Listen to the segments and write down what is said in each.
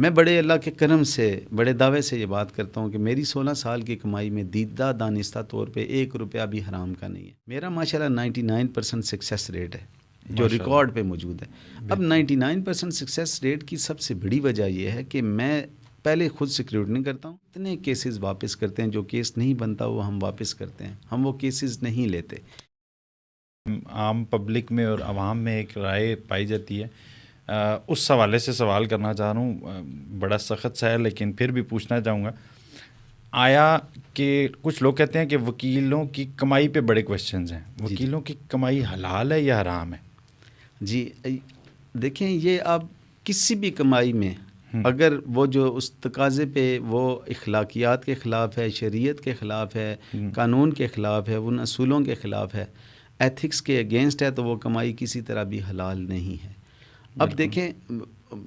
میں بڑے اللہ کے کرم سے بڑے دعوے سے یہ بات کرتا ہوں کہ میری 16 سال کی کمائی میں دیدہ دانستہ طور پہ 1 روپیہ بھی حرام کا نہیں ہے. میرا ماشاءاللہ 99% سکسیس ریٹ ہے جو ریکارڈ پہ موجود ہے. اب 99% سکسیس ریٹ کی سب سے بڑی وجہ یہ ہے کہ میں پہلے خود سیکیورٹی کرتا ہوں. اتنے کیسز واپس کرتے ہیں، جو کیس نہیں بنتا وہ ہم واپس کرتے ہیں، ہم وہ کیسز نہیں لیتے. عام پبلک میں اور عوام میں ایک رائے پائی جاتی ہے، اس حوالے سے سوال کرنا چاہ رہا ہوں، بڑا سخت سا ہے لیکن پھر بھی پوچھنا چاہوں گا. آیا کہ کچھ لوگ کہتے ہیں کہ وکیلوں کی کمائی پہ بڑے کویشچنز ہیں، وکیلوں کی کمائی حلال ہے یا حرام ہے؟ جی دیکھیں، یہ آپ کسی بھی کمائی میں اگر وہ جو اس تقاضے پہ وہ اخلاقیات کے خلاف ہے، شریعت کے خلاف ہے، قانون کے خلاف ہے، ان اصولوں کے خلاف ہے، ایتھکس کے اگینسٹ ہے، تو وہ کمائی کسی طرح بھی حلال نہیں ہے. اب دیکھیں،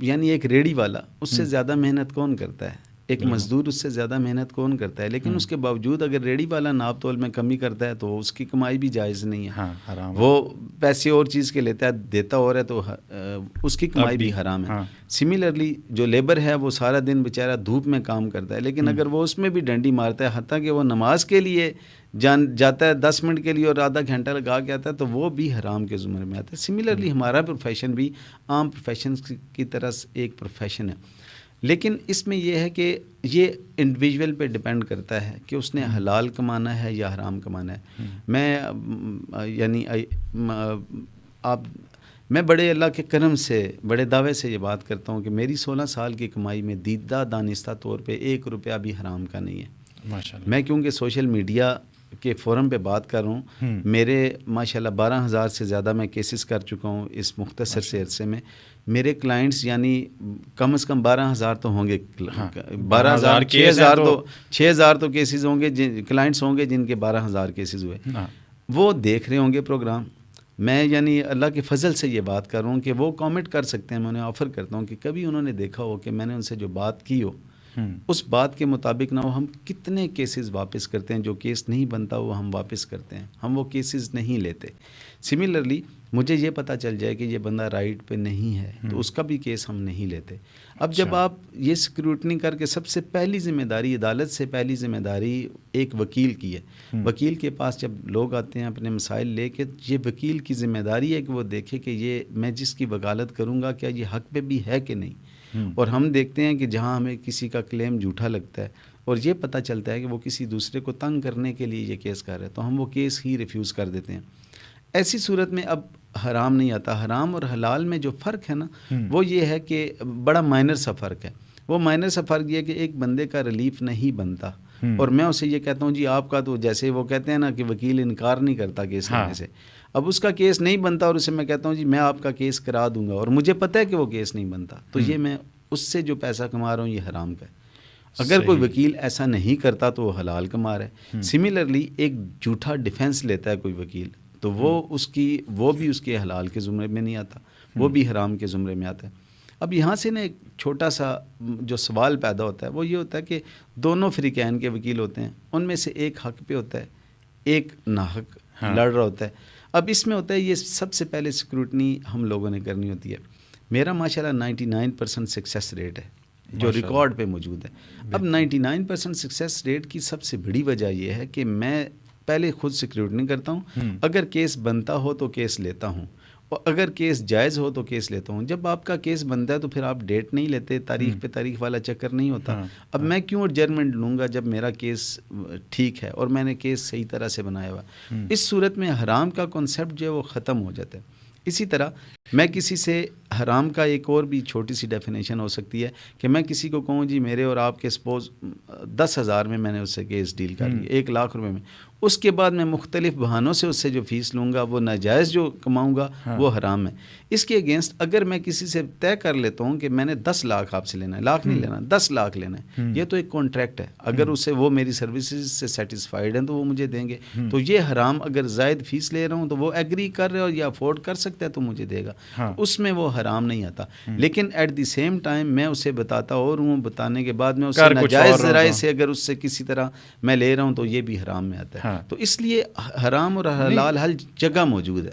یعنی ایک ریڑھی والا اس سے زیادہ محنت کون کرتا ہے؟ ایک مزدور اس سے زیادہ محنت کون کرتا ہے؟ لیکن اس کے باوجود اگر ریڑھی والا ناپ تول میں کمی کرتا ہے تو اس کی کمائی بھی جائز نہیں ہے. وہ پیسے اور چیز کے لیتا ہے، دیتا اور ہے، تو اس کی کمائی بھی حرام ہے. سملرلی جو لیبر ہے وہ سارا دن بیچارہ دھوپ میں کام کرتا ہے، لیکن اگر وہ اس میں بھی ڈنڈی مارتا ہے، حتیٰ کہ وہ نماز کے لیے جاتا ہے 10 منٹ کے لیے اور آدھا گھنٹہ لگا کے آتا ہے، تو وہ بھی حرام کے زمرے میں آتا ہے. سملرلی ہمارا پروفیشن بھی عام پروفیشن کی طرح ایک پروفیشن ہے، لیکن اس میں یہ ہے کہ یہ انڈیویجول پہ ڈپینڈ کرتا ہے کہ اس نے حلال کمانا ہے یا حرام کمانا ہے. میں بڑے اللہ کے کرم سے بڑے دعوے سے یہ بات کرتا ہوں کہ میری 16 سال کی کمائی میں دیدہ دانستہ طور پہ 1 روپیہ بھی حرام کا نہیں ہے. میں کیونکہ سوشل میڈیا کے فورم پہ بات کر رہا ہوں، میرے ماشاءاللہ 12,000 سے زیادہ میں کیسز کر چکا ہوں اس مختصر سے عرصے میں. میرے کلائنٹس یعنی کم از کم 12,000 تو ہوں گے، 12,000 6,000 تو کیسز ہوں گے، کلائنٹس ہوں گے جن کے 12,000 کیسز ہوئے. وہ دیکھ رہے ہوں گے پروگرام. میں یعنی اللہ کے فضل سے یہ بات کر رہا ہوں کہ وہ کامنٹ کر سکتے ہیں. میں انہیں آفر کرتا ہوں کہ کبھی انہوں نے دیکھا ہو کہ میں نے ان سے جو بات کی ہو اس بات کے مطابق نہ ہو. ہم کتنے کیسز واپس کرتے ہیں، جو کیس نہیں بنتا وہ ہم واپس کرتے ہیں، ہم وہ کیسز نہیں لیتے. سملرلی مجھے یہ پتہ چل جائے کہ یہ بندہ رائٹ پہ نہیں ہے تو اس کا بھی کیس ہم نہیں لیتے. اب جب آپ یہ اسکروٹنی کر کے، سب سے پہلی ذمہ داری، عدالت سے پہلی ذمہ داری ایک وکیل کی ہے. وکیل کے پاس جب لوگ آتے ہیں اپنے مسائل لے کے، یہ وکیل کی ذمہ داری ہے کہ وہ دیکھے کہ یہ میں جس کی وکالت کروں گا کیا یہ حق پہ بھی ہے کہ نہیں. اور ہم دیکھتے ہیں کہ جہاں ہمیں کسی کا کلیم جھوٹا لگتا ہے اور یہ پتہ چلتا ہے کہ وہ کسی دوسرے کو تنگ کرنے کے لیے یہ کیس کر رہا ہے، تو ہم وہ کیس ہی ریفیوز کر دیتے ہیں. ایسی صورت میں اب حرام نہیں آتا. حرام اور حلال میں جو فرق ہے نا، وہ یہ ہے کہ بڑا مائنر سا فرق ہے. وہ مائنر سا فرق یہ ہے کہ ایک بندے کا ریلیف نہیں بنتا اور میں اسے یہ کہتا ہوں جی آپ کا تو، جیسے وہ کہتے ہیں نا کہ وکیل انکار نہیں کرتا کیس کرنے سے. اب اس کا کیس نہیں بنتا اور اسے میں کہتا ہوں جی میں آپ کا کیس کرا دوں گا، اور مجھے پتہ ہے کہ وہ کیس نہیں بنتا، تو یہ میں اس سے جو پیسہ کما رہا ہوں یہ حرام کا ہے. اگر کوئی وکیل ایسا نہیں کرتا تو وہ حلال کما رہا ہے. سملرلی ایک جھوٹا ڈیفینس لیتا ہے کوئی وکیل، تو وہ بھی اس کے حلال کے زمرے میں نہیں آتا، وہ بھی حرام کے زمرے میں آتا ہے. اب یہاں سے نا ایک چھوٹا سا جو سوال پیدا ہوتا ہے وہ یہ ہوتا ہے کہ دونوں فریقین کے وکیل ہوتے ہیں، ان میں سے ایک حق پہ ہوتا ہے، ایک ناحق لڑ رہا ہوتا ہے. اب اس میں ہوتا ہے یہ سب سے پہلے اسکروٹنی ہم لوگوں نے کرنی ہوتی ہے. میرا ماشاءاللہ 99% سکسیس ریٹ ہے جو ریکارڈ پہ موجود ہے. اب 99% سکسیس ریٹ کی سب سے بڑی وجہ یہ ہے کہ میں پہلے خود سیکیورٹی کرتا ہوں. اگر کیس بنتا ہو تو کیس لیتا ہوں، اور اگر کیس جائز ہو تو کیس لیتا ہوں. جب آپ کا کیس بنتا ہے تو پھر آپ ڈیٹ نہیں لیتے، تاریخ پہ تاریخ والا چکر نہیں ہوتا. اب میں کیوں ایڈجرمنٹ لوں گا جب میرا کیس ٹھیک ہے اور میں نے کیس صحیح طرح سے بنایا ہوا. اس صورت میں حرام کا کنسیپٹ جو ہے وہ ختم ہو جاتا ہے. اسی طرح میں کسی سے حرام کا ایک اور بھی چھوٹی سی ڈیفینیشن ہو سکتی ہے کہ میں کسی کو کہوں جی میرے اور آپ کے سپوز 10,000 میں نے اس سے کیس ڈیل کر لی 1,00,000 روپے میں، اس کے بعد میں مختلف بہانوں سے اس سے جو فیس لوں گا، وہ ناجائز جو کماؤں گا وہ حرام ہے. اس کے اگینسٹ اگر میں کسی سے طے کر لیتا ہوں کہ میں نے 10 لاکھ آپ سے لینا ہے، لاکھ نہیں لینا، 10 لاکھ لینا ہے، یہ تو ایک کانٹریکٹ ہے. اگر اسے وہ میری سروسز سے سیٹسفائیڈ ہیں تو وہ مجھے دیں گے. تو یہ حرام، اگر زائد فیس لے رہا ہوں تو وہ ایگری کر رہے ہو یا افورڈ کر سکتا ہے تو مجھے دے گا، اس میں وہ حرام نہیں آتا. لیکن ایٹ دی سیم ٹائم میں اسے بتاتا اور ہوں، بتانے کے بعد میں اسے ناجائز ذرائع سے اگر اس سے کسی طرح میں لے رہا ہوں تو یہ بھی حرام میں آتا ہے. تو اس لیے حرام اور حلال ہر جگہ موجود ہے.